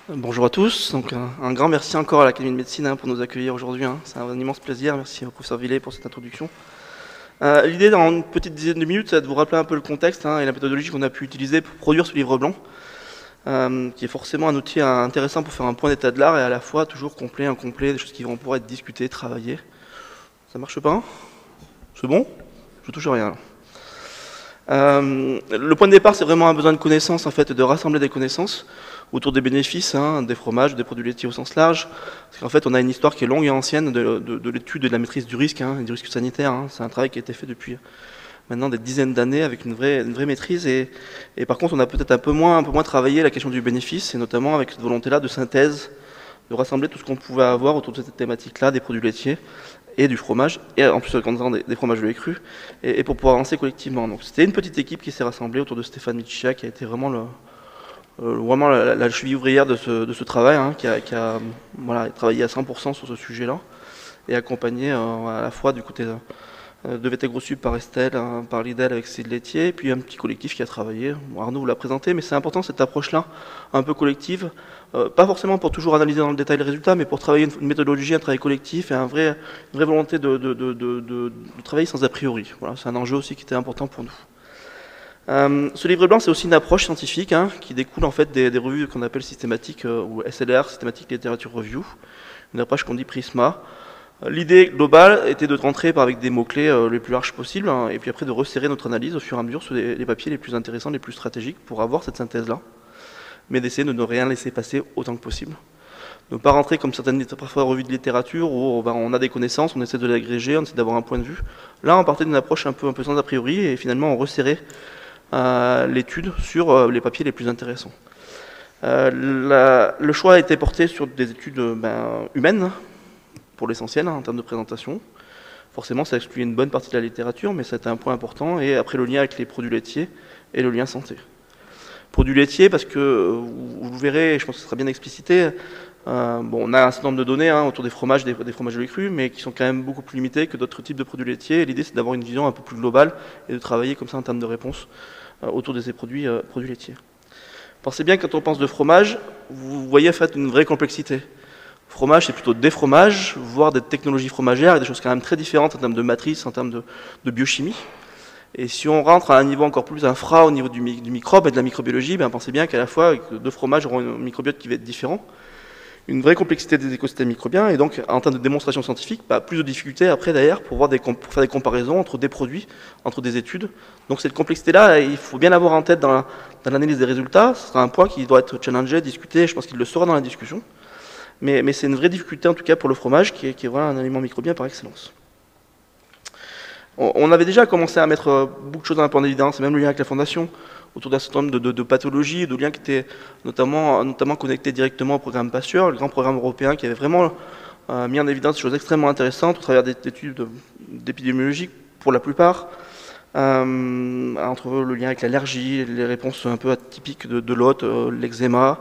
Bonjour à tous, donc un grand merci encore à l'Académie de médecine pour nous accueillir aujourd'hui. C'est un immense plaisir, merci au professeur Villet pour cette introduction. L'idée dans une petite dizaine de minutes, c'est de vous rappeler un peu le contexte et la méthodologie qu'on a pu utiliser pour produire ce livre blanc, qui est forcément un outil intéressant pour faire un point d'état de l'art et à la fois toujours complet, incomplet, des choses qui vont pouvoir être discutées, travaillées. Ça marche pas? C'est bon? Je touche à rien. Le point de départ, c'est vraiment un besoin de connaissances, en fait, de rassembler des connaissances autour des bénéfices, des fromages, des produits laitiers au sens large. Parce qu'en fait, on a une histoire qui est longue et ancienne de l'étude et de la maîtrise du risque, du risque sanitaire. C'est un travail qui a été fait depuis maintenant des dizaines d'années avec une vraie maîtrise. Et par contre, on a peut-être un peu moins travaillé la question du bénéfice, et notamment avec cette volonté-là de synthèse, de rassembler tout ce qu'on pouvait avoir autour de cette thématique-là, des produits laitiers et du fromage, et en plus des fromages de lait cru, et pour pouvoir avancer collectivement. Donc c'était une petite équipe qui s'est rassemblée autour de Stéphane Michia, qui a été vraiment la cheville ouvrière de ce travail, qui a travaillé à 100% sur ce sujet-là, et accompagné à la fois du côté de VT-Grossup par Estelle, par Lidl avec Cécile Laitier, et puis un petit collectif qui a travaillé. Arnaud vous l'a présenté, mais c'est important cette approche-là, un peu collective, pas forcément pour toujours analyser dans le détail le résultat, mais pour travailler une méthodologie, un travail collectif et une vraie volonté de travailler sans a priori. Voilà, c'est un enjeu aussi qui était important pour nous. Ce livre blanc, c'est aussi une approche scientifique qui découle en fait des revues qu'on appelle systématiques ou SLR, Systematic Literature Review, une approche qu'on dit Prisma. L'idée globale était de rentrer avec des mots-clés les plus larges possibles et puis après de resserrer notre analyse au fur et à mesure sur les papiers les plus intéressants, les plus stratégiques pour avoir cette synthèse-là, mais d'essayer de ne rien laisser passer autant que possible. Ne pas rentrer comme certaines parfois revues de littérature où on a des connaissances, on essaie de l'agréger, on essaie d'avoir un point de vue. Là, on partait d'une approche un peu sans a priori et finalement on resserrait l'étude sur les papiers les plus intéressants. Le choix a été porté sur des études humaines, pour l'essentiel, en termes de présentation. Forcément, ça exclut une bonne partie de la littérature, mais c'était un point important. Et après, le lien avec les produits laitiers et le lien santé. Produits laitiers, parce que vous verrez, je pense que ce sera bien explicité, on a un certain nombre de données autour des fromages, des fromages de lait cru, mais qui sont quand même beaucoup plus limitées que d'autres types de produits laitiers. L'idée, c'est d'avoir une vision un peu plus globale et de travailler comme ça en termes de réponse autour de ces produits laitiers. Pensez bien, quand on pense de fromage, vous voyez en fait une vraie complexité. Fromage, c'est plutôt des fromages, voire des technologies fromagères, et des choses quand même très différentes en termes de matrice, en termes de biochimie. Et si on rentre à un niveau encore plus infra, au niveau du microbe et de la microbiologie, pensez bien qu'à la fois, deux fromages auront un microbiote qui va être différent. Une vraie complexité des écosystèmes microbiens, et donc en termes de démonstration scientifique, plus de difficultés après d'ailleurs pour faire des comparaisons entre des produits, entre des études. Donc cette complexité-là, il faut bien l'avoir en tête dans l'analyse des résultats. Ce sera un point qui doit être challengé, discuté, je pense qu'il le sera dans la discussion. Mais c'est une vraie difficulté en tout cas pour le fromage, qui est voilà, un aliment microbien par excellence. On avait déjà commencé à mettre beaucoup de choses en évidence, même le lien avec la Fondation, autour d'un certain nombre de pathologies, de liens qui étaient notamment connectés directement au programme Pasteur, le grand programme européen qui avait vraiment mis en évidence des choses extrêmement intéressantes au travers d'études d'épidémiologie pour la plupart, entre le lien avec l'allergie, les réponses un peu atypiques de l'hôte, l'eczéma,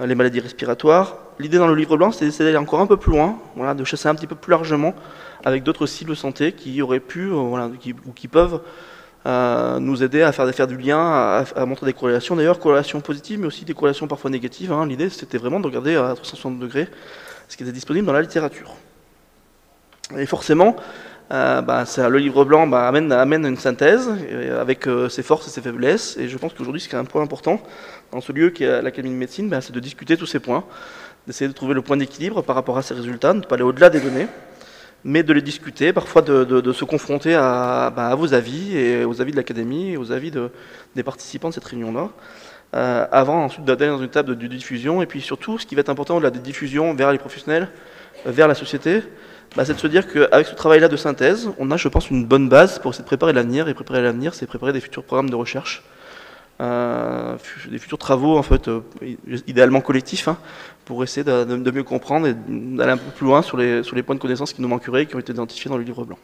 les maladies respiratoires. L'idée dans le livre blanc, c'est d'aller encore un peu plus loin, voilà, de chasser un petit peu plus largement avec d'autres cibles santé qui auraient pu, ou qui peuvent nous aider à faire du lien, à montrer des corrélations, d'ailleurs corrélations positives, mais aussi des corrélations parfois négatives. L'idée, c'était vraiment de regarder à 360 degrés ce qui était disponible dans la littérature. Et forcément, le livre blanc amène une synthèse avec ses forces et ses faiblesses, et je pense qu'aujourd'hui, c'est un point important dans ce lieu qui est l'Académie de médecine, c'est de discuter tous ces points, d'essayer de trouver le point d'équilibre par rapport à ces résultats, de ne pas aller au-delà des données, mais de les discuter, parfois de se confronter à vos avis, et aux avis de l'Académie, et aux avis des participants de cette réunion-là, avant ensuite d'aller dans une table de diffusion, et puis surtout, ce qui va être important au-delà des diffusions vers les professionnels, vers la société, c'est de se dire qu'avec ce travail-là de synthèse, on a, je pense, une bonne base pour essayer de préparer l'avenir, et préparer l'avenir, c'est préparer des futurs programmes de recherche, des futurs travaux en fait, idéalement collectifs, pour essayer de mieux comprendre et d'aller un peu plus loin sur les points de connaissance qui nous manqueraient et qui ont été identifiés dans le livre blanc.